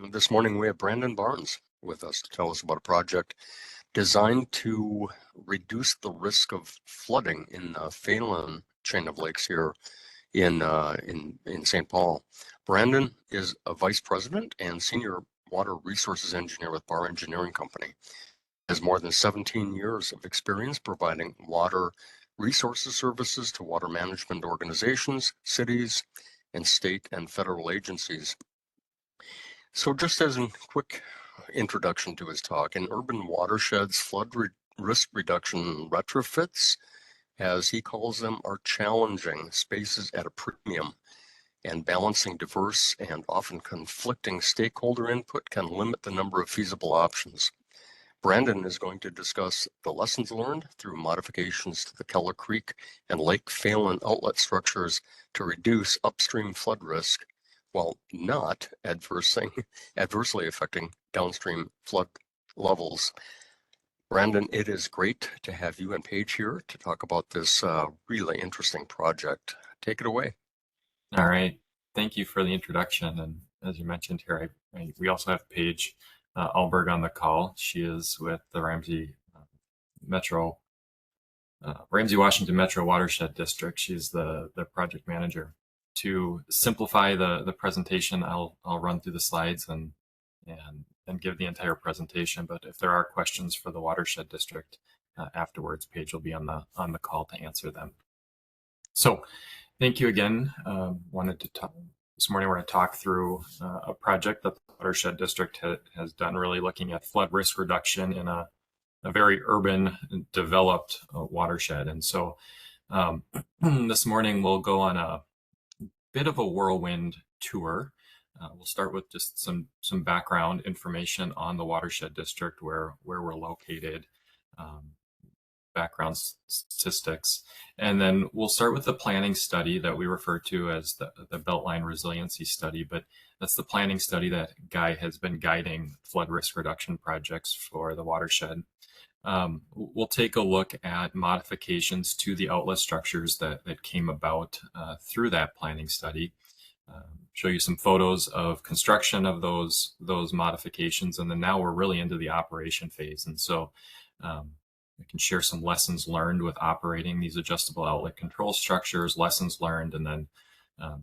This morning we have Brandon Barnes with us to tell us about a project designed to reduce the risk of flooding in the Phelan chain of lakes here in St. Paul. Brandon is a vice president and senior water resources engineer with Barr Engineering Company. Has more than 17 years of experience providing water resources services to water management organizations, cities, and state and federal agencies. So just as a quick introduction to his talk, in urban watersheds, flood risk reduction retrofits, as he calls them, are challenging spaces at a premium, and balancing diverse and often conflicting stakeholder input can limit the number of feasible options. Brandon is going to discuss the lessons learned through modifications to the Keller Creek and Lake Phelan outlet structures to reduce upstream flood risk while not adversely affecting downstream flood levels. Brandon, it is great to have you and Paige here to talk about this really interesting project. Take it away. All right. Thank you for the introduction. And as you mentioned here, we also have Paige Ahlborg on the call. She is with the Ramsey-Washington Metro Watershed District. She's the project manager. To simplify the presentation, I'll run through the slides and give the entire presentation. But if there are questions for the Watershed District afterwards, Paige will be on the call to answer them. So, thank you again. Wanted to talk this morning. We're going to talk through a project that the Watershed District has done, really looking at flood risk reduction in a very urban, developed watershed. And so, this morning we'll go on a bit of a whirlwind tour. We'll start with just some background information on the Watershed District, where we're located, background statistics, and then we'll start with the planning study that we refer to as the Beltline Resiliency Study. But that's the planning study that has been guiding flood risk reduction projects for the watershed. We'll take a look at modifications to the outlet structures that came about through that planning study. Show you some photos of construction of those modifications, and then now we're really into the operation phase. And so I can share some lessons learned with operating these adjustable outlet control structures, lessons learned, and then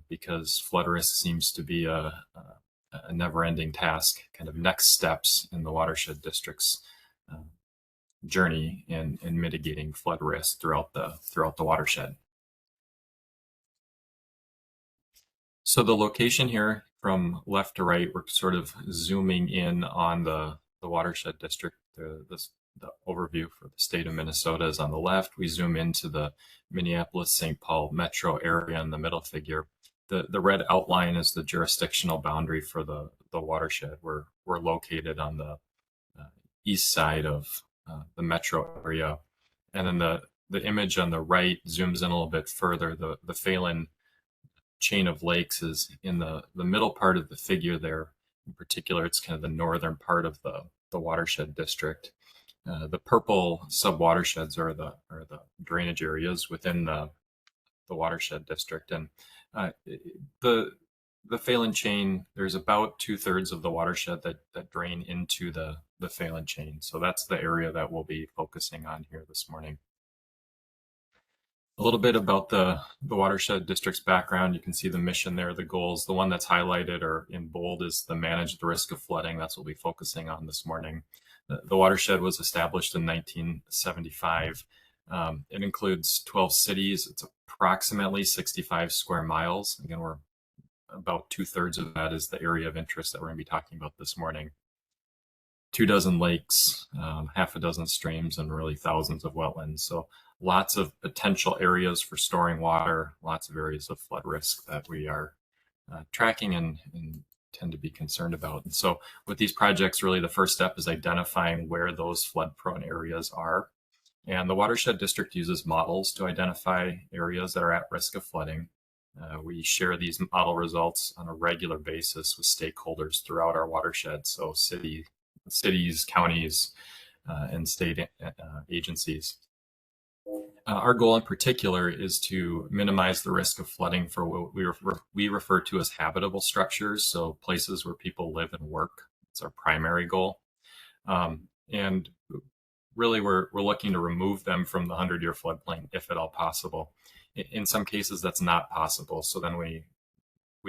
because flood risk seems to be a never-ending task, kind of next steps in the Watershed District's journey in mitigating flood risk throughout the watershed. So the location here from left to right, we're sort of zooming in on the Watershed District. The overview for the state of Minnesota is on the left. We zoom into the Minneapolis-St. Paul metro area in the middle figure. The red outline is the jurisdictional boundary for the watershed. We're located on the east side of the metro area. And then the image on the right zooms in a little bit further. The Phelan chain of lakes is in the middle part of the figure there. In particular, it's kind of the northern part of the Watershed District. The purple sub-watersheds are the drainage areas within the Watershed District. And the Phelan chain, there's about 2/3 of the watershed that drain into the Phelan chain. So that's the area that we'll be focusing on here this morning. A little bit about the Watershed District's background. You can see the mission there, the goals. The one that's highlighted or in bold is the manage the risk of flooding. That's what we'll be focusing on this morning. The watershed was established in 1975. It includes 12 cities. It's approximately 65 square miles. Again, we're about 2/3 of that is the area of interest that we're going to be talking about this morning. 24 lakes, half a dozen streams, and really thousands of wetlands. So lots of potential areas for storing water, lots of areas of flood risk that we are tracking and tend to be concerned about. And so with these projects, really the first step is identifying where those flood-prone areas are. And the Watershed District uses models to identify areas that are at risk of flooding. We share these model results on a regular basis with stakeholders throughout our watershed, so cities, counties, and state agencies. Our goal in particular is to minimize the risk of flooding for what we refer to as habitable structures, so places where people live and work. It's our primary goal. And really, we're looking to remove them from the 100-year floodplain if at all possible. In some cases, that's not possible. So then we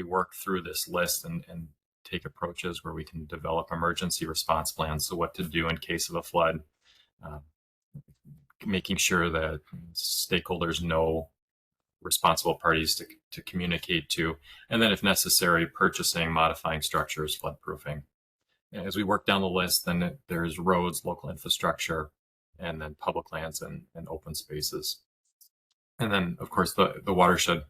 work through this list and take approaches where we can develop emergency response plans. So what to do in case of a flood, making sure that stakeholders know responsible parties to communicate to, and then if necessary, purchasing, modifying structures, floodproofing. As we work down the list, then there's roads, local infrastructure, and then public lands and open spaces. And then, of course, the watershed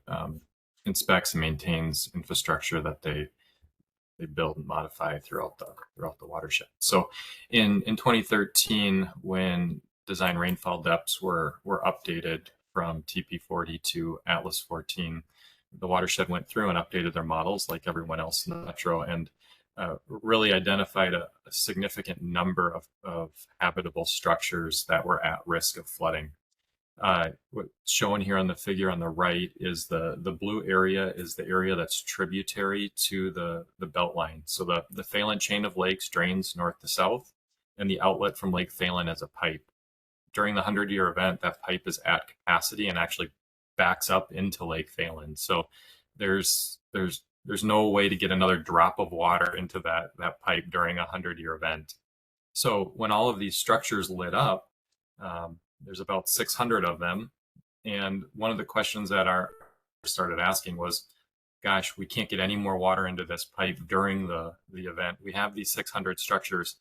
inspects and maintains infrastructure that they build and modify throughout the watershed. So in 2013, when design rainfall depths were updated from TP40 to Atlas 14, the watershed went through and updated their models like everyone else in the metro, and really identified a significant number of habitable structures that were at risk of flooding. What's shown here on the figure on the right is the blue area is the area that's tributary to the beltline. So the Phelan chain of lakes drains north to south, and the outlet from Lake Phelan is a pipe. During the 100-year event, that pipe is at capacity and actually backs up into Lake Phelan. So there's no way to get another drop of water into that pipe during a 100-year event. So when all of these structures lit up, there's about 600 of them. And one of the questions that our started asking was, gosh, we can't get any more water into this pipe during the event. We have these 600 structures.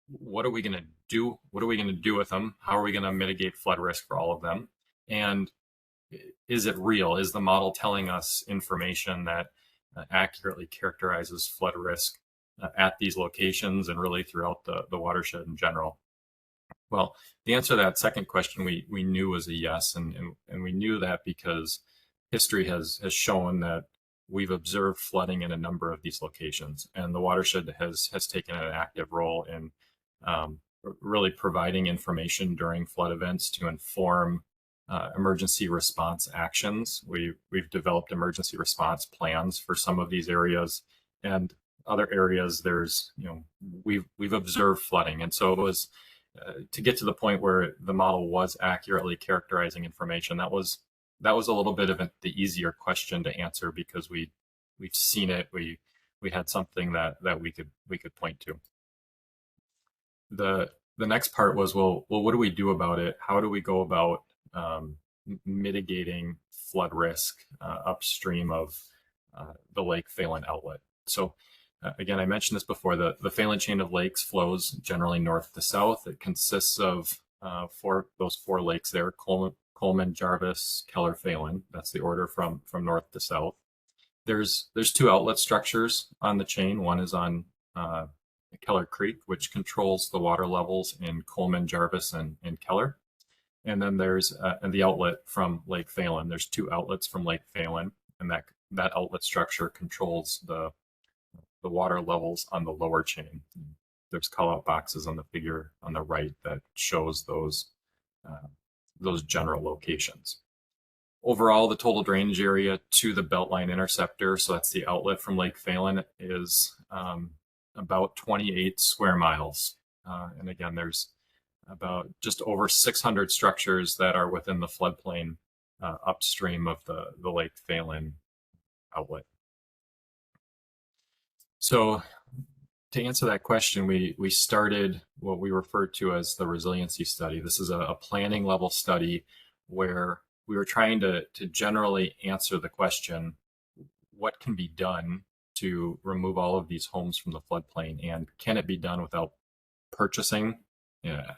What are we going to do? What are we going to do with them? How are we going to mitigate flood risk for all of them? And is it real? Is the model telling us information that accurately characterizes flood risk at these locations and really throughout the watershed in general? Well, the answer to that second question we knew was a yes, and we knew that because history has shown that we've observed flooding in a number of these locations, and the watershed has taken an active role in really providing information during flood events to inform emergency response actions. We've developed emergency response plans for some of these areas, and other areas there's we've observed flooding, and so it was. To get to the point where the model was accurately characterizing information, that was a little bit of the easier question to answer because we've seen it. We had something that we could point to. The next part was, well, what do we do about it? How do we go about mitigating flood risk upstream of the Lake Phelan outlet? So again, I mentioned this before, the Phelan chain of lakes flows generally north to south. It consists of those four lakes there: Coleman, Jarvis, Keller, Phelan. That's the order from north to south. There's two outlet structures on the chain. One is on Keller Creek, which controls the water levels in Coleman, Jarvis, and Keller. And then there's the outlet from Lake Phelan. There's two outlets from Lake Phelan, and that outlet structure controls the water levels on the lower chain. There's call-out boxes on the figure on the right that shows those general locations. Overall, the total drainage area to the Beltline interceptor, so that's the outlet from Lake Phelan, is about 28 square miles. And again, there's about just over 600 structures that are within the floodplain upstream of the Lake Phelan outlet. So to answer that question, we started what we refer to as the resiliency study. This is a planning level study where we were trying to generally answer the question, what can be done to remove all of these homes from the floodplain, and can it be done without purchasing,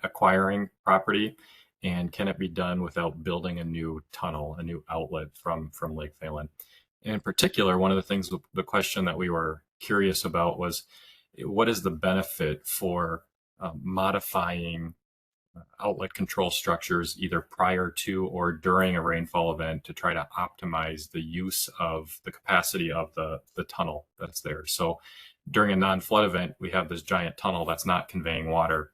acquiring property, and can it be done without building a new tunnel, a new outlet from Lake Phelan? And in particular, one of the things, the question that we were curious about was, what is the benefit for modifying outlet control structures either prior to or during a rainfall event to try to optimize the use of the capacity of the tunnel that's there? So during a non-flood event, we have this giant tunnel that's not conveying water.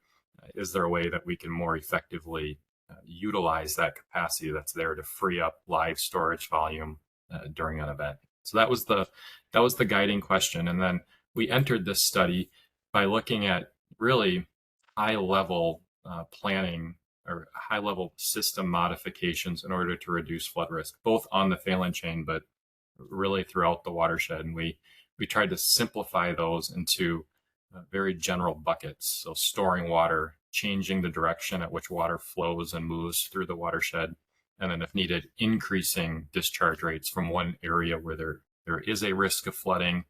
Is there a way that we can more effectively utilize that capacity that's there to free up live storage volume during an event. So that was the guiding question. And then we entered this study by looking at really high level planning or high level system modifications in order to reduce flood risk, both on the Phelan chain, but really throughout the watershed. And we tried to simplify those into very general buckets. So storing water, changing the direction at which water flows and moves through the watershed, and then if needed, increasing discharge rates from one area where there is a risk of flooding,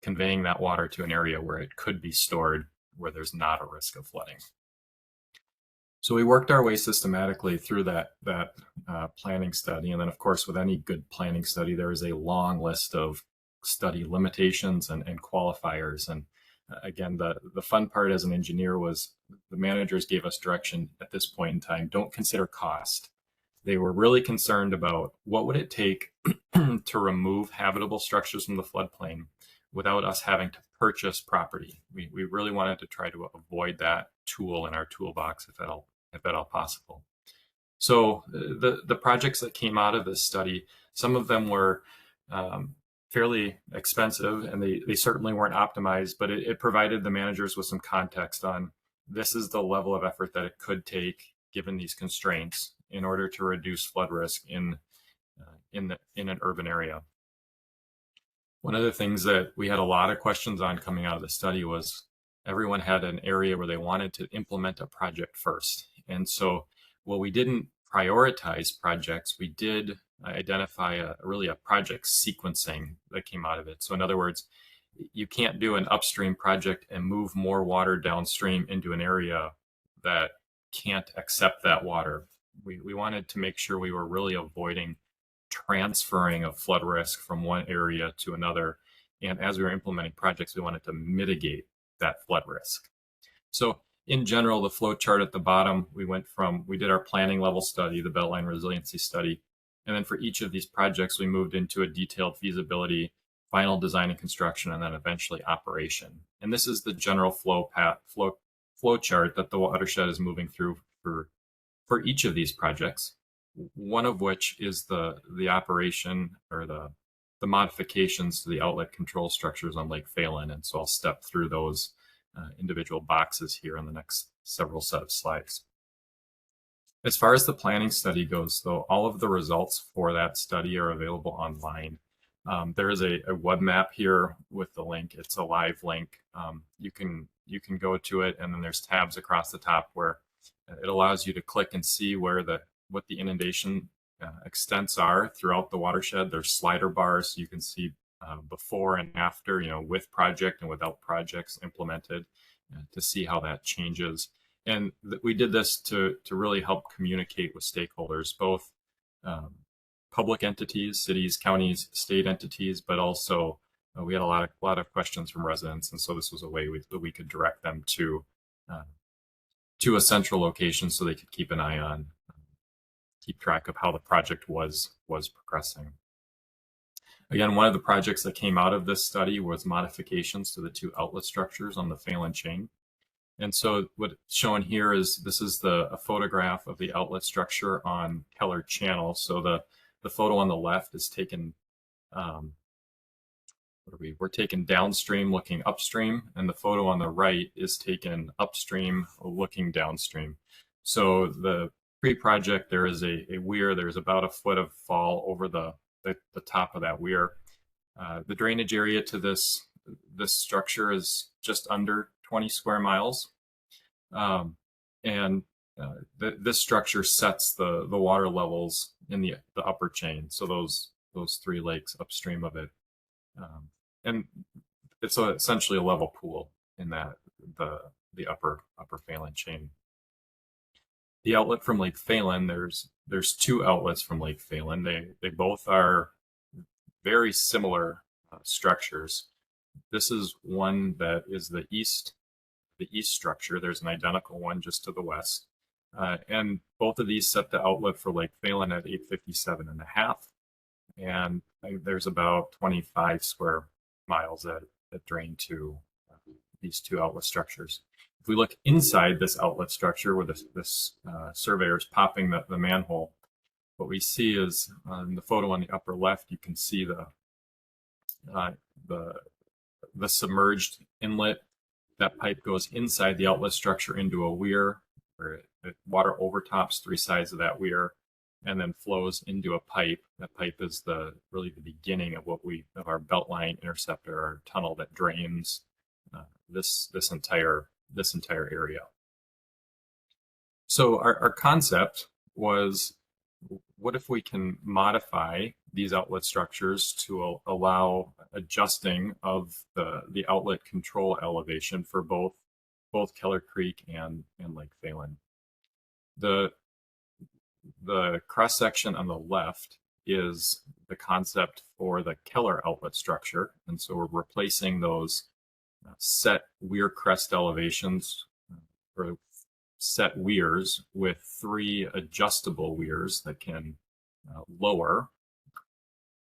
conveying that water to an area where it could be stored where there's not a risk of flooding. So we worked our way systematically through that planning study. And then, of course, with any good planning study, there is a long list of study limitations and qualifiers. And again, the fun part as an engineer was the managers gave us direction at this point in time. Don't consider cost. They were really concerned about what would it take to remove habitable structures from the floodplain without us having to purchase property. We really wanted to try to avoid that tool in our toolbox if at all possible. So the projects that came out of this study, some of them were fairly expensive, and they certainly weren't optimized, but it provided the managers with some context on this is the level of effort that it could take given these constraints in order to reduce flood risk in an urban area. One of the things that we had a lot of questions on coming out of the study was everyone had an area where they wanted to implement a project first. And so while we didn't prioritize projects, we did identify a project sequencing that came out of it. So in other words, you can't do an upstream project and move more water downstream into an area that can't accept that water. We wanted to make sure we were really avoiding transferring of flood risk from one area to another. And as we were implementing projects, we wanted to mitigate that flood risk. So in general, the flow chart at the bottom, we did our planning level study, the Beltline resiliency study. And then for each of these projects, we moved into a detailed feasibility, final design and construction, and then eventually operation. And this is the general flow chart that the watershed is moving through for each of these projects. One of which is the operation or the modifications to the outlet control structures on Lake Phelan. And so I'll step through those individual boxes here in the next several set of slides. As far as the planning study goes, though, all of the results for that study are available online. There is a web map here with the link. It's a live link. You can go to it, and then there's tabs across the top where it allows you to click and see what the inundation extents are throughout the watershed. There's slider bars, so you can see before and after, with project and without projects implemented, to see how that changes. And we did this to really help communicate with stakeholders, both public entities, cities, counties, state entities, but also we had a lot of questions from residents, and so this was a way that we could direct them to a central location so they could keep an eye on, keep track of how the project was progressing. Again, one of the projects that came out of this study was modifications to the two outlet structures on the Phelan chain. And so what's shown here is a photograph of the outlet structure on Keller Channel. So the photo on the left is taken, we're taken downstream looking upstream, and the photo on the right is taken upstream looking downstream. So the pre-project, there is a weir, there's about a foot of fall over the top of that weir. The drainage area to this structure is just under 20 square miles. This structure sets the water levels in the upper chain. So those three lakes upstream of it. And it's essentially a level pool in that the upper Phelan chain. The outlet from Lake Phelan, there's two outlets from Lake Phelan. They both are very similar structures. This is one that is the east structure. There's an identical one just to the west. And both of these set the outlet for Lake Phelan at 857.5. And there's about 25 square miles that drain to these two outlet structures. If we look inside this outlet structure where this surveyor is popping the manhole, what we see is in the photo on the upper left, you can see uh, the submerged inlet. That pipe goes inside the outlet structure into a weir where water overtops 3 sides of that weir and then flows into a pipe. That pipe is really the beginning of our beltline interceptor, our tunnel that drains this entire area. So our concept was, what if we can modify these outlet structures to allow adjusting of the outlet control elevation for both Keller Creek and Lake Phalen. The cross section on the left is the concept for the Keller outlet structure, and so we're replacing those set weir crest elevations or set weirs with 3 adjustable weirs that can lower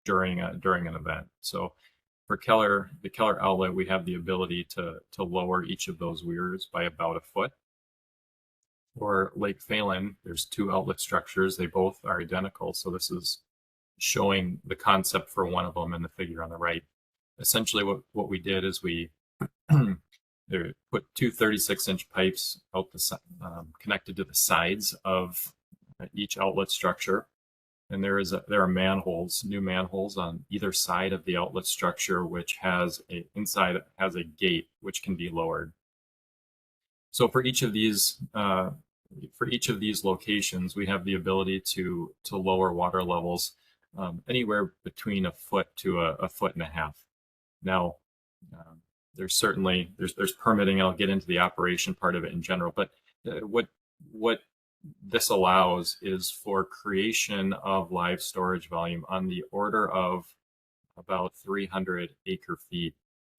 during an event. So for the Keller outlet, we have the ability to lower each of those weirs by about a foot. For Lake Phalen, there's 2 outlet structures. They both are identical. So this is showing the concept for one of them in the figure on the right. Essentially, what we did is we put 2 36-inch pipes out connected to the sides of each outlet structure. And there are new manholes on either side of the outlet structure, which inside has a gate which can be lowered. So for each of these locations, we have the ability to lower water levels anywhere between a foot to a foot and a half. Now, there's permitting. I'll get into the operation part of it in general, but what this allows is for creation of live storage volume on the order of about 300 acre-feet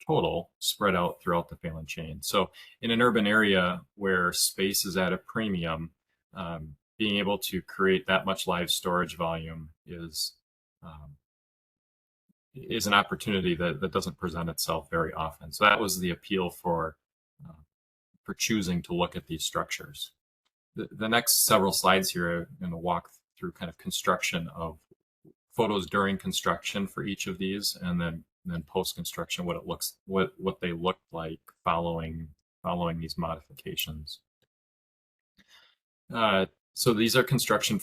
total spread out throughout the Phalen chain. So in an urban area where space is at a premium, being able to create that much live storage volume is an opportunity that doesn't present itself very often. So that was the appeal for choosing to look at these structures. The next several slides here are going to walk through kind of construction of photos during construction for each of these, and then post-construction, what they looked like following these modifications. So these are construction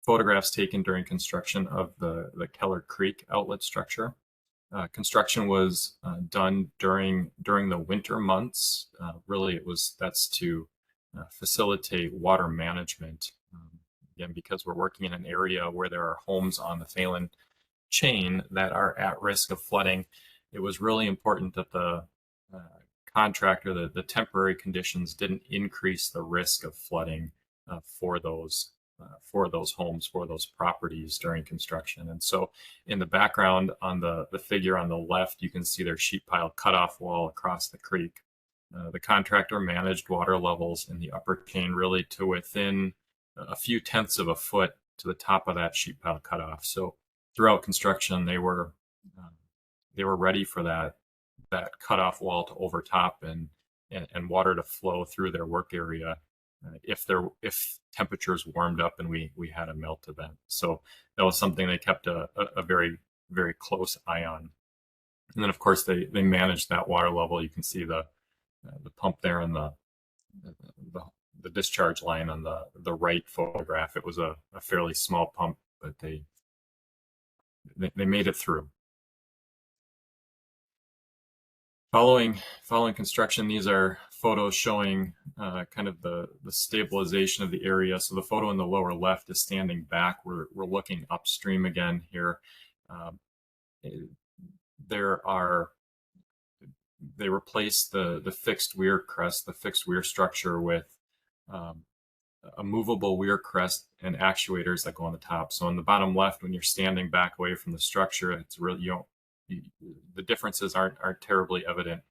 photographs taken during construction of the Keller Creek outlet structure. Construction was done during the winter months. Really, that's to facilitate water management. Again, because we're working in an area where there are homes on the Phalen chain that are at risk of flooding, it was really important that the contractor, the temporary conditions didn't increase the risk of flooding for those homes, for those properties during construction. And so in the background on the figure on the left, you can see their sheet pile cutoff wall across the creek. The contractor managed water levels in the upper chain really to within a few tenths of a foot to the top of that sheet pile cutoff. So throughout construction, they were ready for that cutoff wall to overtop and water to flow through their work area if temperatures warmed up and we had a melt event. So that was something they kept a very, very close eye on. And then of course they managed that water level. You can see the pump there and the discharge line on the right photograph. It was a fairly small pump, but they made it through. Following construction, these are photos showing kind of the stabilization of the area. So the photo in the lower left is standing back. We're looking upstream again here. They replaced the fixed weir crest, the fixed weir structure, with a movable weir crest and actuators that go on the top. So on the bottom left, when you're standing back away from the structure, it's really the differences aren't terribly evident.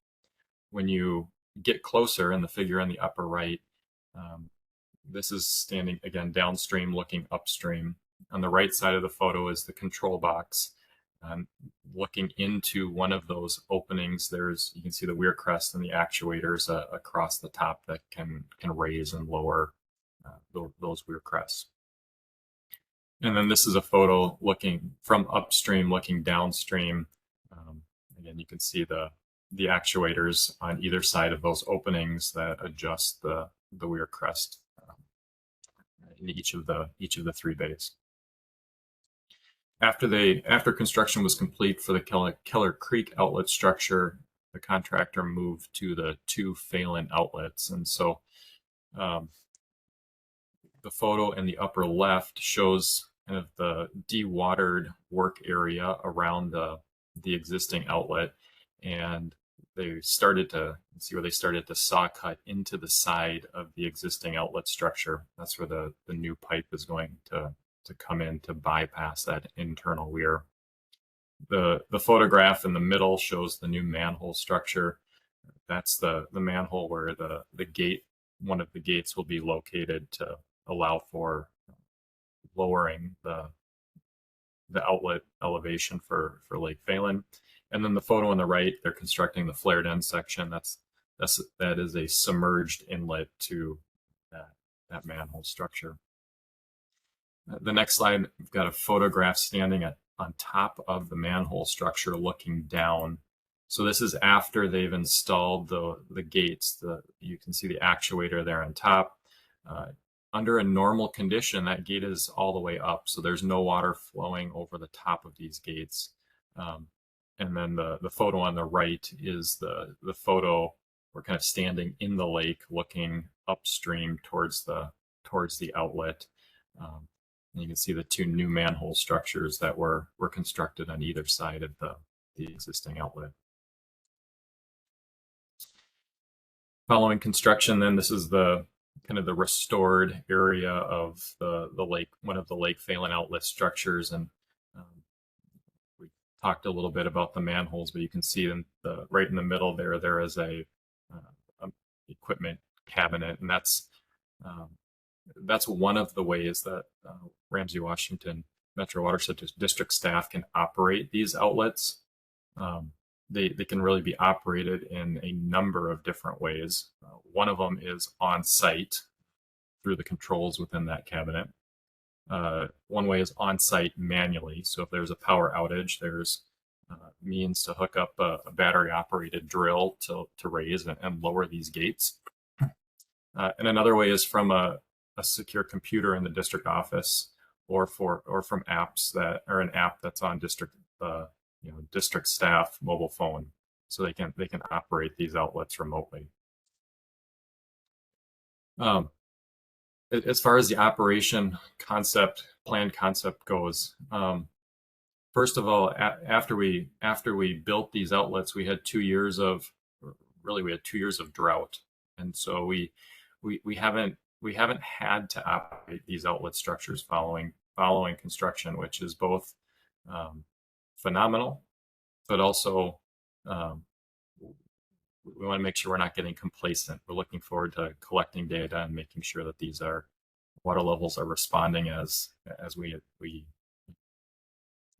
When you get closer in the figure in the upper right, this is standing again downstream, looking upstream. On the right side of the photo is the control box. Looking into one of those openings, you can see the weir crest and the actuators across the top that can raise and lower those weir crests. And then this is a photo looking from upstream, looking downstream. Again, you can see the actuators on either side of those openings that adjust the weir crest in each of the 3 bays. After construction was complete for the Keller Creek outlet structure, the contractor moved to the 2 Phelan outlets. And so the photo in the upper left shows kind of the dewatered work area around the existing outlet. And they started to see where they started to saw cut into the side of the existing outlet structure. That's where the new pipe is going to come in to bypass that internal weir. The photograph in the middle shows the new manhole structure. That's the manhole where the gate, one of the gates, will be located to allow for lowering the outlet elevation for Lake Phelan. And then the photo on the right, they're constructing the flared end section. That is a submerged inlet to that manhole structure. The next slide, we've got a photograph standing on top of the manhole structure looking down. So this is after they've installed the gates. You can see the actuator there on top. Under a normal condition, that gate is all the way up, so there's no water flowing over the top of these gates. And then the photo on the right is the photo. We're kind of standing in the lake, looking upstream towards the outlet. And you can see the 2 new manhole structures that were constructed on either side of the existing outlet. Following construction, then, this is the kind of the restored area of the lake, one of the Lake Phelan outlet structures. And we talked a little bit about the manholes, but you can see them right in the middle there is a equipment cabinet, and that's one of the ways that Ramsey-Washington Metro Watershed District staff can operate these outlets. They can really be operated in a number of different ways. One of them is on site through the controls within that cabinet. One way is on site manually. So if there's a power outage, there's means to hook up a battery operated drill to raise and lower these gates. And another way is from a secure computer in the district office, or from apps that are an app that's on district staff mobile phone, so they can operate these outlets remotely. As far as the operation plan concept goes, first of all, after we built these outlets, we had 2 years of drought, and so we haven't had to operate these outlet structures following construction, which is both phenomenal, but also we want to make sure we're not getting complacent. We're looking forward to collecting data and making sure that these water levels are responding as we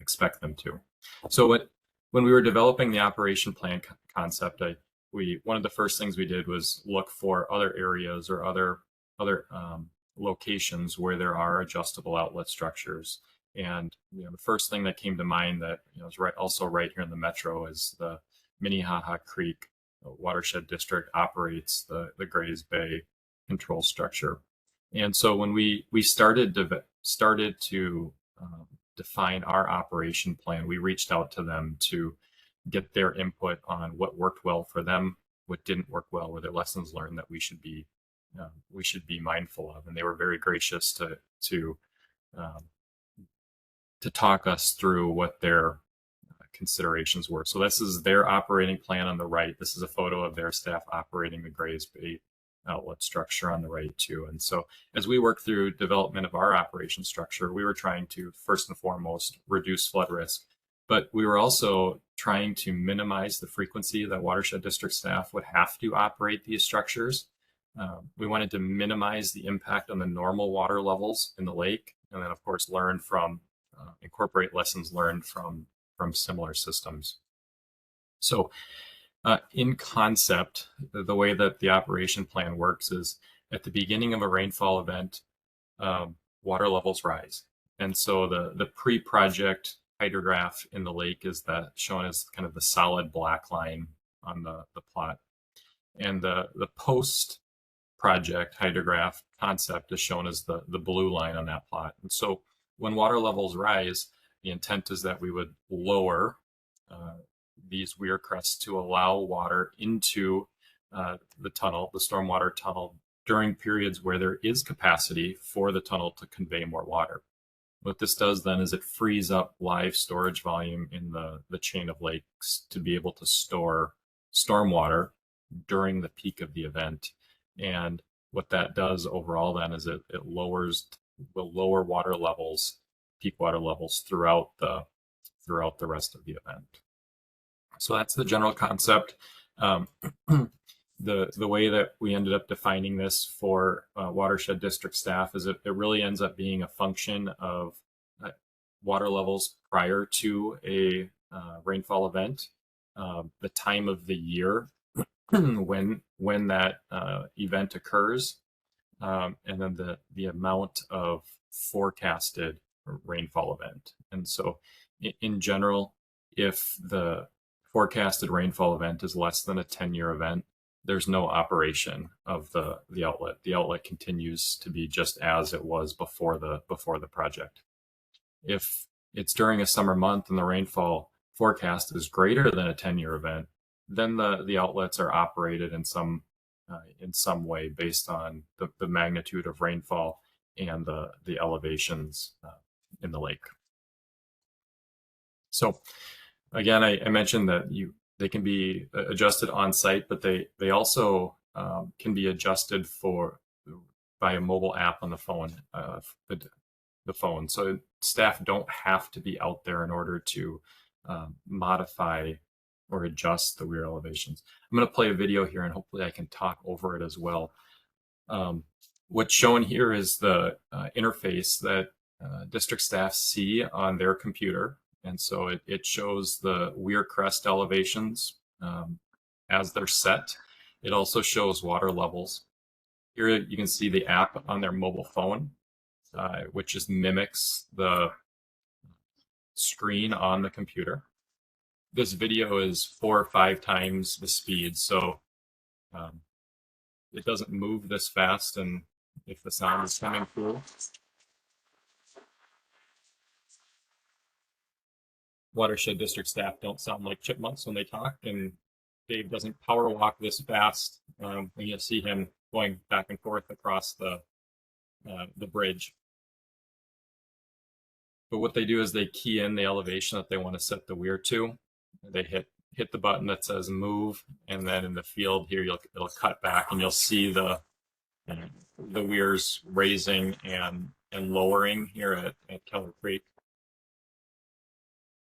expect them to. So when we were developing the operation plan concept, one of the first things we did was look for other areas or other locations where there are adjustable outlet structures. And the first thing that came to mind that is also right here in the metro is the Minnehaha Creek Watershed District operates the Grays Bay control structure. And so when we started to define our operation plan, we reached out to them to get their input on what worked well for them, what didn't work well, were there lessons learned that we should be mindful of. And they were very gracious to talk us through what their considerations were. So this is their operating plan on the right. This is a photo of their staff operating the Grays Bay outlet structure on the right too. And so as we work through development of our operation structure, we were trying to first and foremost reduce flood risk, but we were also trying to minimize the frequency that Watershed District staff would have to operate these structures. We wanted to minimize the impact on the normal water levels in the lake, and then of course incorporate lessons learned from from similar systems. So in concept, the way that the operation plan works is at the beginning of a rainfall event, water levels rise. And so the pre-project hydrograph in the lake is that shown as kind of the solid black line on the plot. And the post-project hydrograph concept is shown as the blue line on that plot. And so when water levels rise, the intent is that we would lower these weir crests to allow water into the tunnel, the stormwater tunnel, during periods where there is capacity for the tunnel to convey more water. What this does then is it frees up live storage volume in the chain of lakes to be able to store stormwater during the peak of the event. And what that does overall then is it lowers the lower water levels, peak water levels throughout the rest of the event. So that's the general concept. The way that we ended up defining this for Watershed District staff is it really ends up being a function of water levels prior to a rainfall event, the time of the year when that event occurs, and then the amount of forecasted rainfall event. And so in general, if the forecasted rainfall event is less than a 10-year event, there's no operation of the outlet. The outlet continues to be just as it was before the project. If it's during a summer month and the rainfall forecast is greater than a 10-year event, then the outlets are operated in some way based on the magnitude of rainfall and the elevations in the lake. So again, I mentioned that they can be adjusted on site, but they also can be adjusted by a mobile app on the phone, the phone. So staff don't have to be out there in order to modify or adjust the weir elevations. I'm going to play a video here, and hopefully I can talk over it as well. What's shown here is the interface that district staff see on their computer. And so it shows the weir crest elevations as they're set. It also shows water levels. Here you can see the app on their mobile phone, which just mimics the screen on the computer. This video is 4 or 5 times the speed, so it doesn't move this fast, and if the sound is coming through. Watershed District staff don't sound like chipmunks when they talk, and Dave doesn't power walk this fast. And you'll see him going back and forth across the bridge. But what they do is they key in the elevation that they want to set the weir to. They hit the button that says move, and then in the field here, it'll cut back, and you'll see the weirs raising and lowering here at Keller Creek.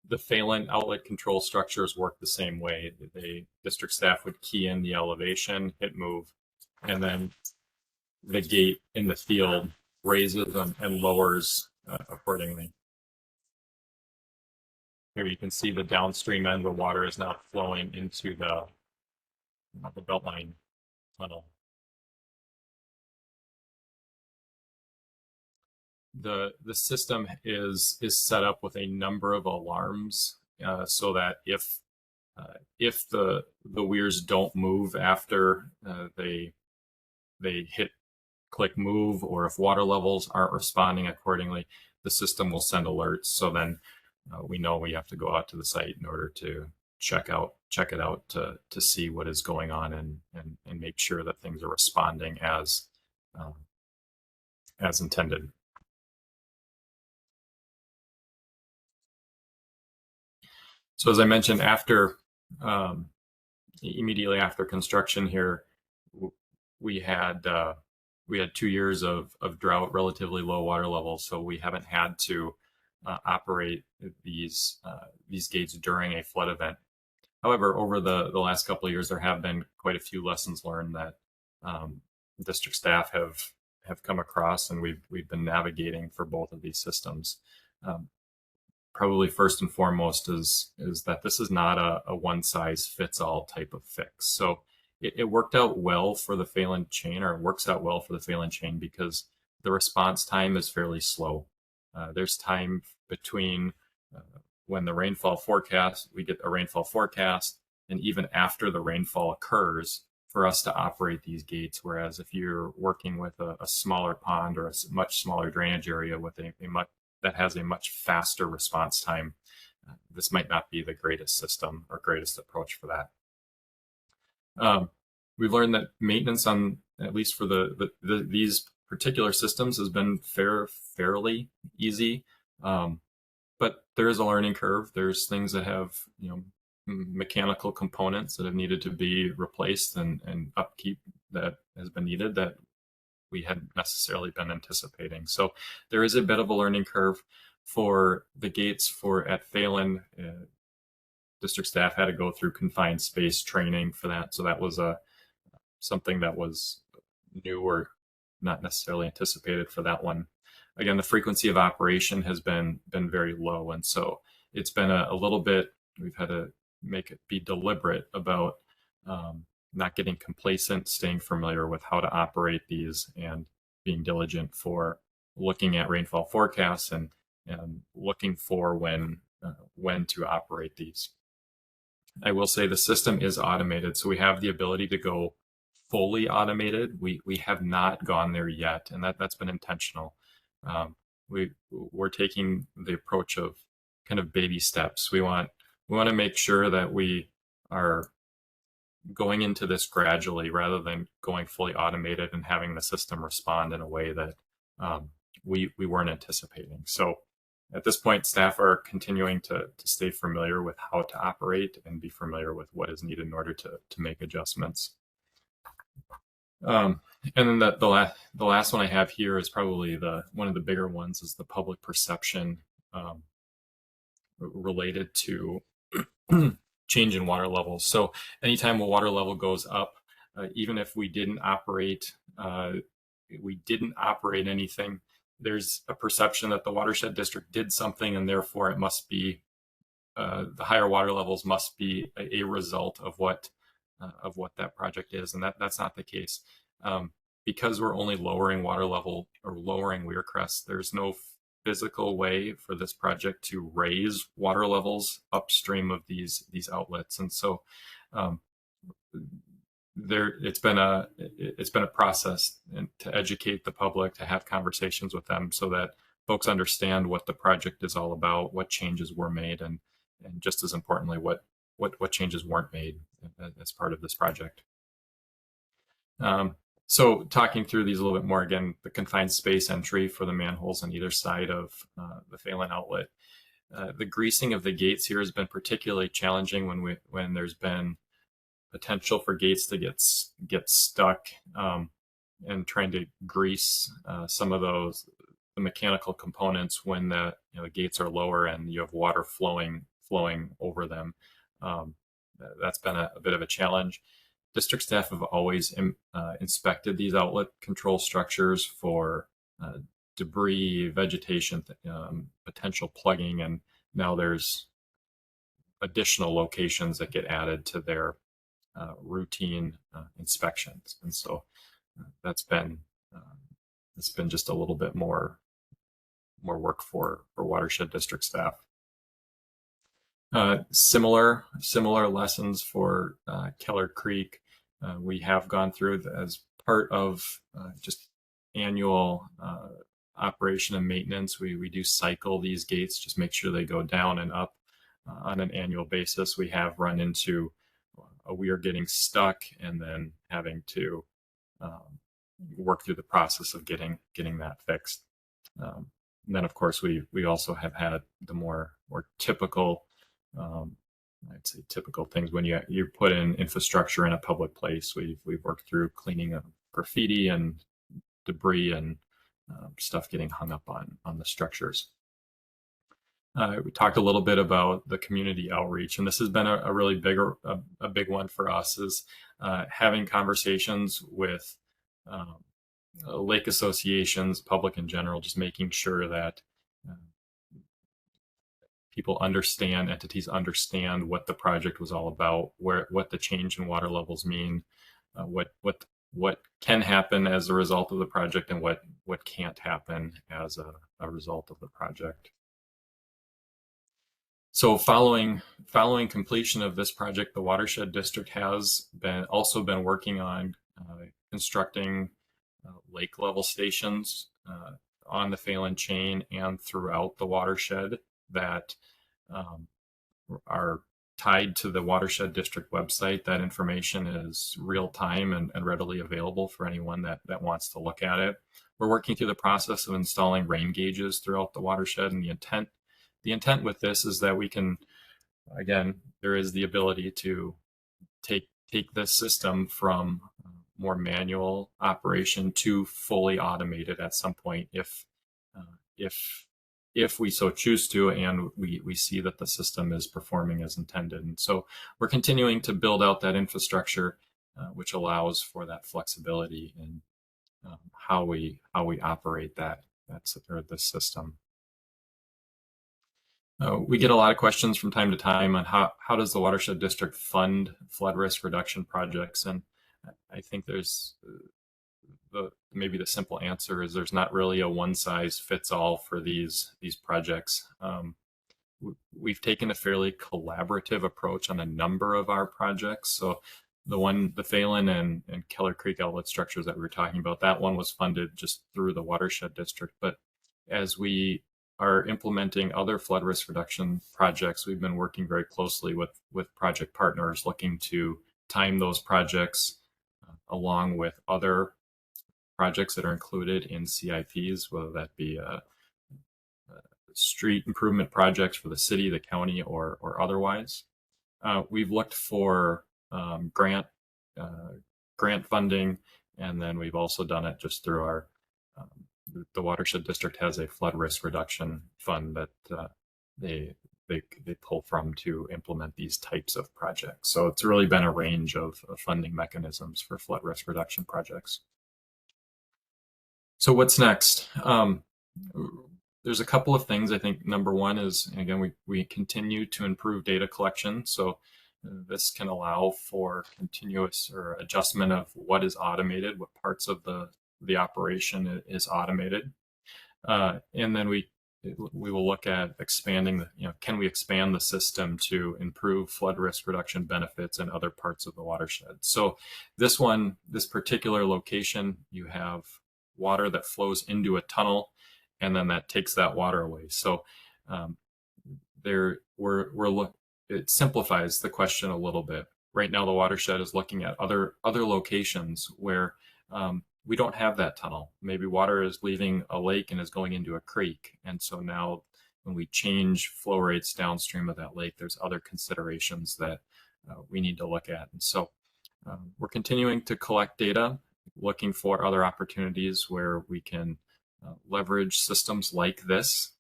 The Phelan outlet control structures work the same way. District staff would key in the elevation, hit move, and then the gate in the field raises and lowers accordingly. Here you can see the downstream end where water is now flowing into the Beltline tunnel. The system is set up with a number of alarms so that if the weirs don't move after they hit click move, or if water levels aren't responding accordingly, the system will send alerts. So then we know we have to go out to the site in order to check it out to see what is going on and make sure that things are responding as intended. So as I mentioned, immediately after construction here, we had 2 years of drought, relatively low water levels, so we haven't had to operate these gates during a flood event. However, over the last couple of years, there have been quite a few lessons learned that district staff have come across, and we've been navigating for both of these systems. probably first and foremost is that this is not a one size fits all type of fix. So it worked out well for the Phelan chain, or it works out well for the Phelan chain, because the response time is fairly slow. There's time between when the rainfall forecast, we get a rainfall forecast, and even after the rainfall occurs, for us to operate these gates. Whereas if you're working with a smaller pond or a much smaller drainage area with that has a much faster response time, this might not be the greatest system or greatest approach for that. We've learned that maintenance on, at least for these particular systems, has been fairly easy. But there is a learning curve. There's things that have, mechanical components that have needed to be replaced, and upkeep that has been needed that we hadn't necessarily been anticipating. So there is a bit of a learning curve for the gates at Phelan. District staff had to go through confined space training for that. So that was something that was new or not necessarily anticipated for that one. Again, the frequency of operation has been very low. And so it's been a little bit, we've had to be deliberate about not getting complacent, staying familiar with how to operate these, and being diligent for looking at rainfall forecasts and looking for when to operate these. I will say the system is automated, so we have the ability to go fully automated. We have not gone there yet, and that's been intentional. We're taking the approach of kind of baby steps. We want to make sure that we are going into this gradually, rather than going fully automated and having the system respond in a way that we weren't anticipating. So at this point, staff are continuing to stay familiar with how to operate and be familiar with what is needed in order to make adjustments. And then the last one I have here is probably one of the bigger ones, is the public perception related to change in water levels. So anytime a water level goes up, even if we didn't operate anything, there's a perception that the watershed district did something, and therefore it must be the higher water levels must be a result of what that project is, and that's not the case. Because we're only lowering water level or lowering weir crest, there's no physical way for this project to raise water levels upstream of these outlets, and so it's been a process to educate the public, to have conversations with them, so that folks understand what the project is all about, what changes were made, and just as importantly, what changes weren't made as part of this project. So talking through these a little bit more, again, the confined space entry for the manholes on either side of the Phelan outlet. The greasing of the gates here has been particularly challenging when there's been potential for gates to get stuck, and trying to grease some of the mechanical components when the gates are lower and you have water flowing over them. That's been a bit of a challenge. District staff have always inspected these outlet control structures for debris, vegetation, potential plugging, and now there's additional locations that get added to their routine inspections, and so it's been just a little bit more work for watershed district staff. Similar lessons for Keller Creek. We have gone through as part of just annual operation and maintenance. We do cycle these gates, just make sure they go down and up on an annual basis. We have run into a weir getting stuck and then having to work through the process of getting that fixed. And then, of course, we also have had the more typical, I'd say typical things when you put in infrastructure in a public place. We've worked through cleaning up graffiti and debris and stuff getting hung up on the structures. We talked a little bit about the community outreach, and this has been a really big one for us, is having conversations with lake associations, public in general, just making sure that entities understand what the project was all about, what the change in water levels mean, what can happen as a result of the project, and what can't happen as a result of the project. So following completion of this project, the Watershed District has also been working on constructing lake level stations on the Phelan chain and throughout the watershed that are tied to the Watershed District website. That information is real time and readily available for anyone that wants to look at it. We're working through the process of installing rain gauges throughout the watershed, and the intent with this is that we can, again, there is the ability to take this system from more manual operation to fully automated at some point if we so choose to, and we see that the system is performing as intended. And so we're continuing to build out that infrastructure, which allows for that flexibility in how we operate this system. We get a lot of questions from time to time on how does the Watershed District fund flood risk reduction projects, and I think there's maybe the simple answer is there's not really a one size fits all for these projects. We've taken a fairly collaborative approach on a number of our projects. So the Phelan and Keller Creek outlet structures that we were talking about, that one was funded just through the Watershed District. But as we are implementing other flood risk reduction projects, we've been working very closely with project partners, looking to time those projects along with other projects that are included in CIPs, whether that be street improvement projects for the city, the county, or otherwise. We've looked for grant funding, and then we've also done it just through our the Watershed District has a flood risk reduction fund that they pull from to implement these types of projects. So it's really been a range of funding mechanisms for flood risk reduction projects. So what's next? There's a couple of things. I think number one is, again, we continue to improve data collection. So this can allow for continuous or adjustment of what is automated, what parts of the operation is automated. And then we will look at expanding can we expand the system to improve flood risk reduction benefits in other parts of the watershed. So this particular location, you have water that flows into a tunnel, and then that takes that water away. So it simplifies the question a little bit. Right now, the watershed is looking at other locations where we don't have that tunnel. Maybe water is leaving a lake and is going into a creek. And so now when we change flow rates downstream of that lake, there's other considerations that we need to look at. And so we're continuing to collect data, looking for other opportunities where we can leverage systems like this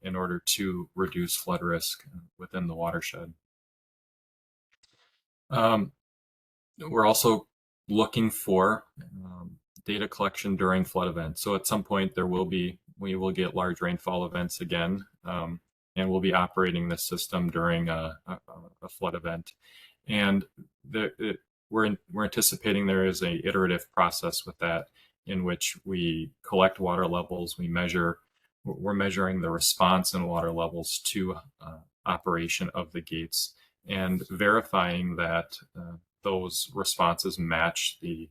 in order to reduce flood risk within the watershed. We're also looking for data collection during flood events. So at some point we will get large rainfall events again, and we'll be operating this system during a flood event. And we're anticipating there is a iterative process with that, in which we collect water levels, we're measuring the response in water levels to operation of the gates, and verifying that those responses match the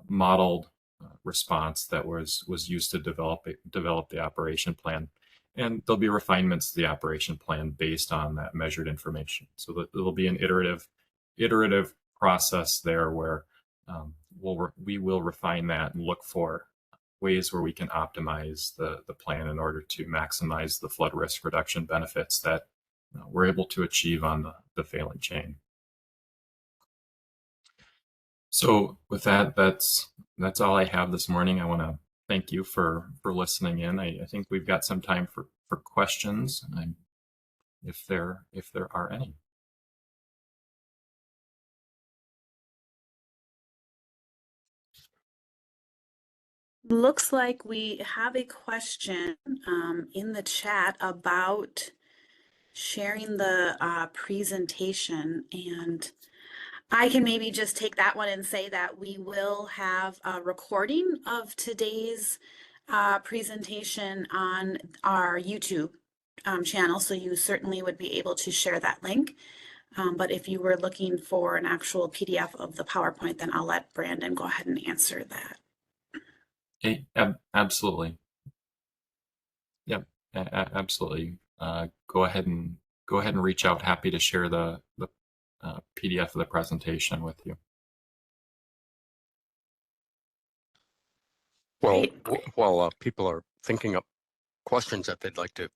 modeled response that was used to develop the operation plan. And there'll be refinements to the operation plan based on that measured information. So that there'll be an iterative process there where we will refine that and look for ways where we can optimize the plan in order to maximize the flood risk reduction benefits that we're able to achieve on the Phelan chain. So with that, that's all I have this morning. I want to thank you for listening in. I think we've got some time for questions, if there are any. Looks like we have a question in the chat about sharing the presentation, and I can maybe just take that one and say that we will have a recording of today's presentation on our YouTube channel, so you certainly would be able to share that link. But if you were looking for an actual PDF of the PowerPoint, then I'll let Brandon go ahead and answer that. Hey, absolutely. Yep, absolutely. Go ahead and reach out. Happy to share the PDF of the presentation with you. Well, while people are thinking up questions that they'd like to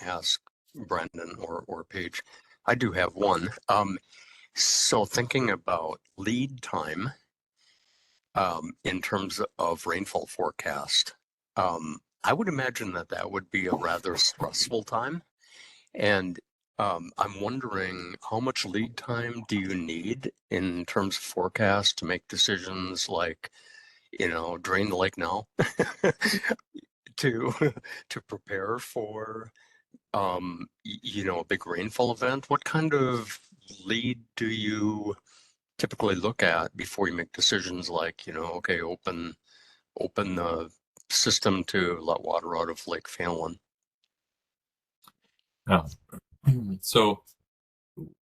ask Brandon or Paige, I do have one. So thinking about lead time in terms of rainfall forecast, I would imagine that would be a rather stressful time. And I'm wondering, how much lead time do you need in terms of forecast to make decisions like, drain the lake now to prepare for a big rainfall event? What kind of lead do you typically look at before you make decisions like, okay, open the system to let water out of Lake Fallon? So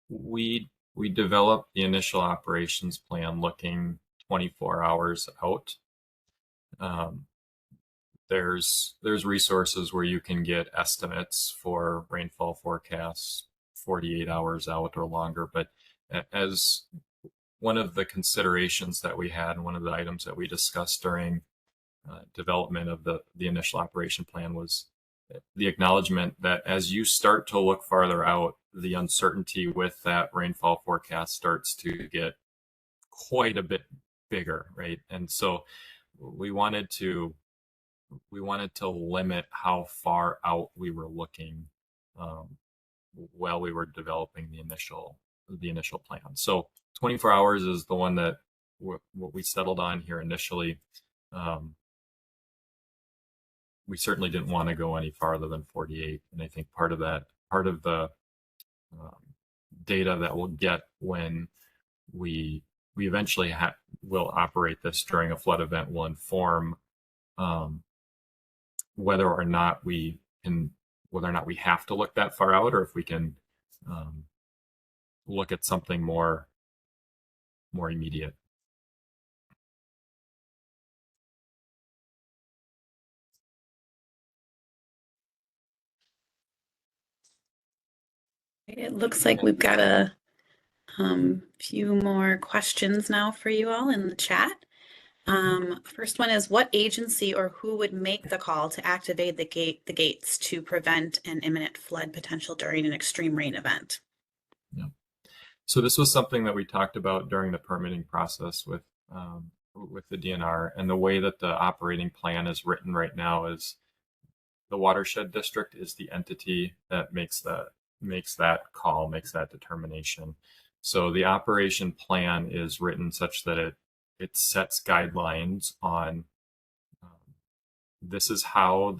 we developed the initial operations plan looking 24 hours out. There's resources where you can get estimates for rainfall forecasts 48 hours out or longer, but as one of the considerations that we had, and one of the items that we discussed during development of the initial operation plan, was the acknowledgement that as you start to look farther out, the uncertainty with that rainfall forecast starts to get quite a bit bigger, right? And so we wanted to limit how far out we were looking while we were developing the initial plan. So 24 hours is the one that what we settled on here initially. We certainly didn't want to go any farther than 48, and I think part of the data that we'll get when we eventually will operate this during a flood event will inform whether or not we have to look that far out, or if we can look at something more immediate. It looks like we've got a few more questions now for you all in the chat. First one is, what agency or who would make the call to activate the gates to prevent an imminent flood potential during an extreme rain event? Yeah. So this was something that we talked about during the permitting process with the DNR, and the way that the operating plan is written right now is the Watershed District is the entity that makes that determination. So the operation plan is written such that it sets guidelines on this is how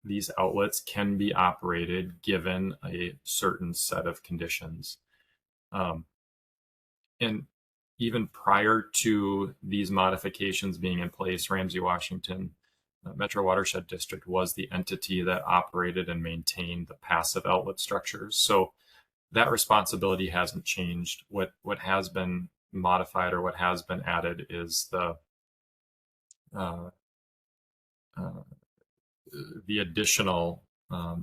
these outlets can be operated given a certain set of conditions. And even prior to these modifications being in place, Ramsey-Washington Metro Watershed District was the entity that operated and maintained the passive outlet structures. So that responsibility hasn't changed. What has been modified or what has been added is the additional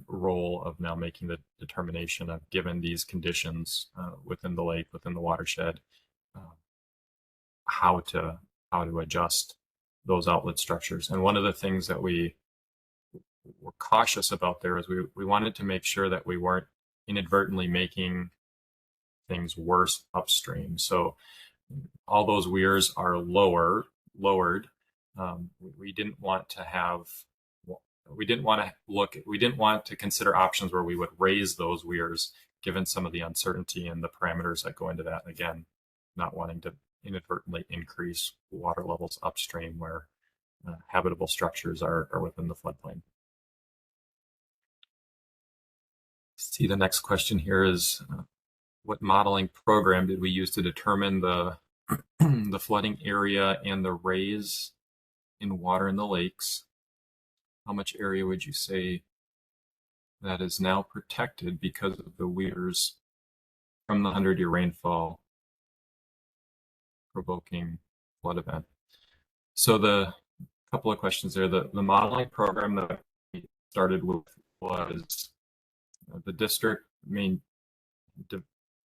role of now making the determination of, given these conditions within the lake, within the watershed, how to adjust those outlet structures. And one of the things that we were cautious about there is we wanted to make sure that we weren't inadvertently making things worse upstream. So all those weirs are lowered. We didn't want to consider options where we would raise those weirs, given some of the uncertainty and the parameters that go into that. And again, not wanting to inadvertently increase water levels upstream where habitable structures are within the floodplain. See, the next question here is, what modeling program did we use to determine the the flooding area and the raise in water in the lakes? How much area would you say that is now protected because of the weirs from the 100-year rainfall provoking flood event? So the couple of questions there. The modeling program that we started with was the district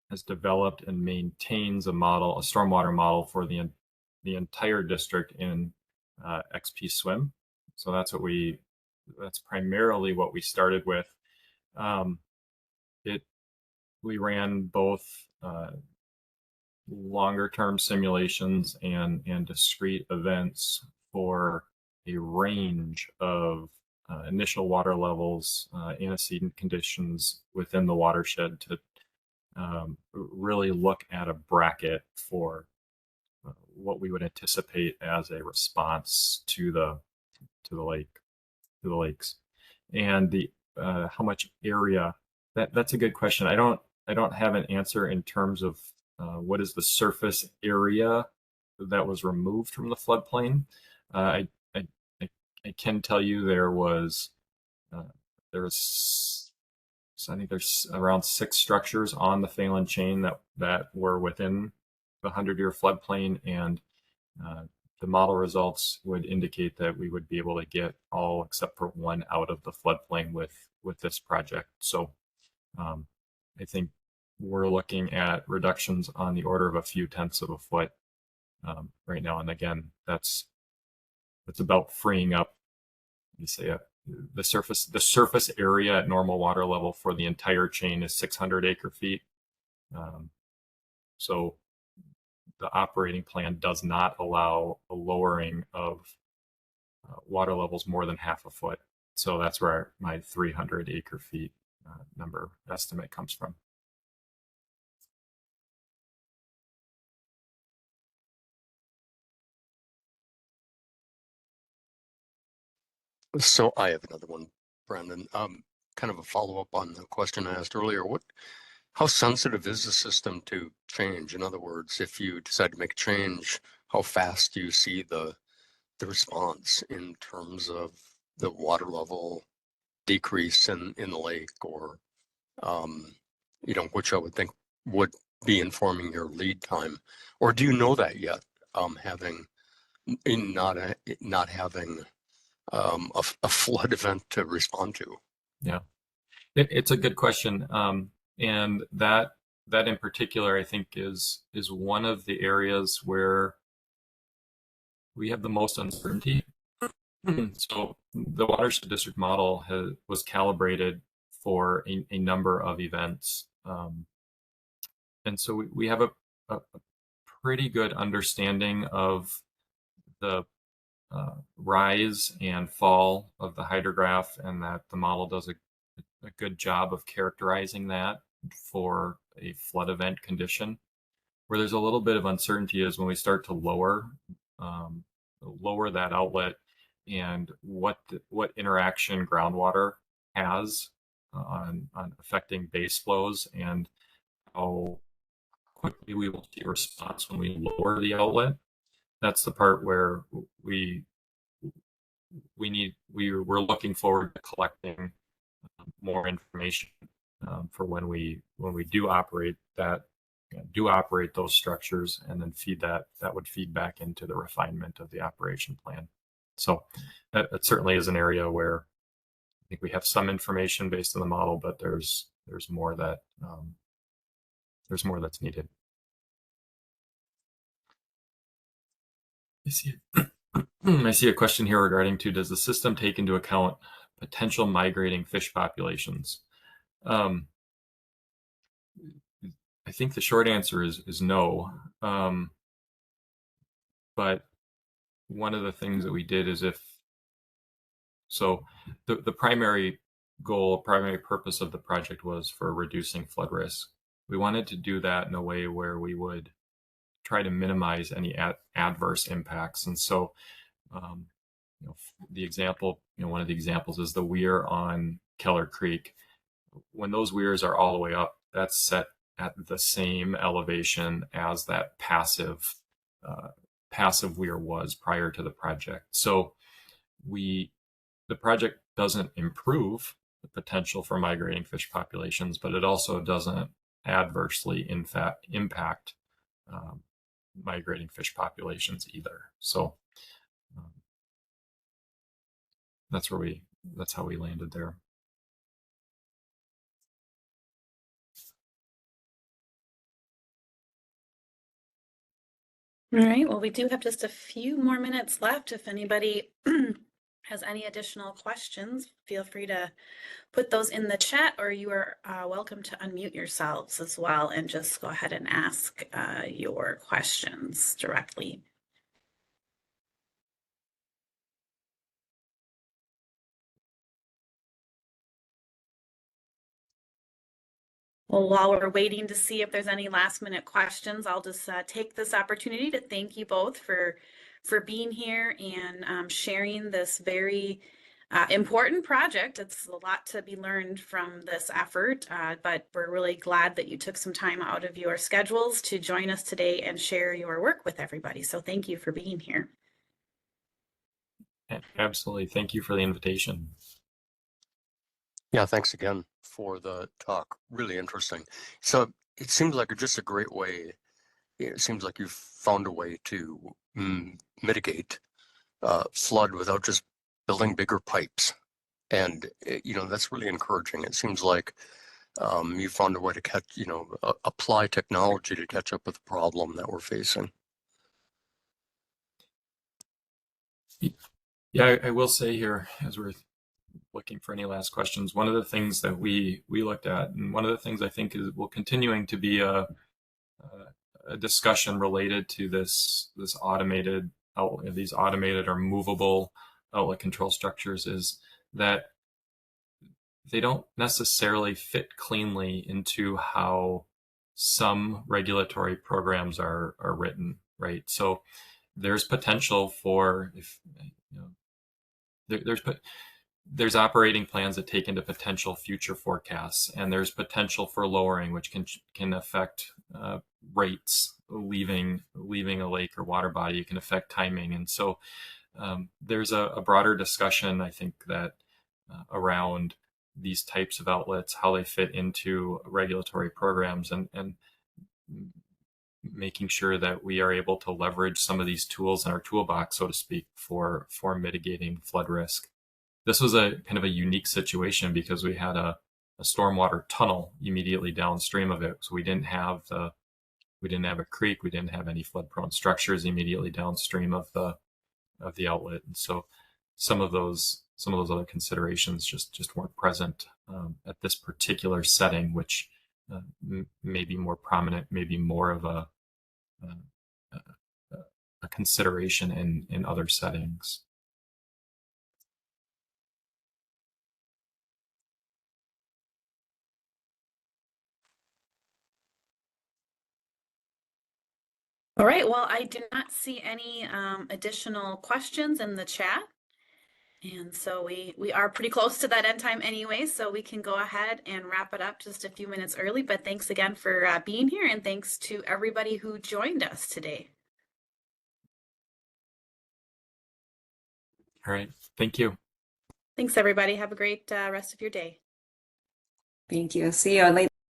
has developed and maintains a model, a stormwater model for the entire district in XP Swim. So that's primarily what we started with. We ran both longer term simulations and discrete events for a range of initial water levels, antecedent conditions within the watershed to really look at a bracket for what we would anticipate as a response to the lakes, and the how much area. That's a good question. I don't have an answer in terms of what is the surface area that was removed from the floodplain. I can tell you there was so I think there's around 6 structures on the Phelan chain that were within the 100-year floodplain, and the model results would indicate that we would be able to get all except for one out of the floodplain with this project. So I think we're looking at reductions on the order of a few tenths of a foot right now. And again, that's about freeing up, you say, the surface area at normal water level for the entire chain is 600 acre feet. So the operating plan does not allow a lowering of water levels more than half a foot. So that's where my 300 acre feet number estimate comes from. So I have another one, Brandon. Kind of a follow-up on the question I asked earlier. How sensitive is the system to change? In other words, if you decide to make a change, how fast do you see the response in terms of the water level decrease in the lake, or which I would think would be informing your lead time? Or do you know that yet, not having a flood event to respond to? Yeah, it's a good question, and that in particular, I think, is one of the areas where we have the most uncertainty. So the Watershed District model was calibrated for a number of events, and so we have a pretty good understanding of the rise and fall of the hydrograph, and that the model does a good job of characterizing that for a flood event condition. Where there's a little bit of uncertainty is when we start to lower that outlet, and what interaction groundwater has on affecting base flows, and how quickly we will see a response when we lower the outlet. That's the part where we're looking forward to collecting more information for when we do operate those structures, and then that would feed back into the refinement of the operation plan. So that certainly is an area where I think we have some information based on the model, but there's more that's needed. I see a question here regarding does the system take into account potential migrating fish populations? I think the short answer is no. But one of the things that we did is the primary goal, primary purpose of the project was for reducing flood risk. We wanted to do that in a way where we would try to minimize any adverse impacts. And so, the example, one of the examples is the weir on Keller Creek. when those weirs are all the way up, that's set at the same elevation as that passive weir was prior to the project. So the project doesn't improve the potential for migrating fish populations, but it also doesn't adversely impact migrating fish populations either. So that's how we landed there. All right, well, we do have just a few more minutes left. If anybody has any additional questions, feel free to put those in the chat, or you are welcome to unmute yourselves as well and just go ahead and ask your questions directly. Well, while we're waiting to see if there's any last minute questions, I'll just take this opportunity to thank you both for being here and sharing this very important project. It's a lot to be learned from this effort, but we're really glad that you took some time out of your schedules to join us today and share your work with everybody. So thank you for being here. Absolutely. Thank you for the invitation. Yeah, thanks again for the talk. Really interesting. So it seems like just a great way. It seems like you've found a way to mitigate flood without just building bigger pipes. And, that's really encouraging. It seems like you found a way to apply technology to catch up with the problem that we're facing. Yeah, I will say here, as we're looking for any last questions, one of the things that we looked at, and one of the things I think will continuing to be a discussion related to this automated outlet, these automated or movable outlet control structures, is that they don't necessarily fit cleanly into how some regulatory programs are written, right? So there's potential for, there's operating plans that take into potential future forecasts, and there's potential for lowering, which can affect rates leaving a lake or water body. It can affect timing, and so there's a broader discussion, I think, that around these types of outlets, how they fit into regulatory programs, and making sure that we are able to leverage some of these tools in our toolbox, so to speak, for mitigating flood risk. This was a kind of a unique situation because we had a stormwater tunnel immediately downstream of it. So we didn't have a creek, we didn't have any flood prone structures immediately downstream of the outlet. And so some of those other considerations just weren't present at this particular setting, which may be more prominent, maybe more of a consideration in other settings. All right, well, I do not see any additional questions in the chat. And so we are pretty close to that end time anyway, so we can go ahead and wrap it up just a few minutes early. But thanks again for being here, and thanks to everybody who joined us today. All right, thank you. Thanks, everybody. Have a great rest of your day. Thank you. See you later.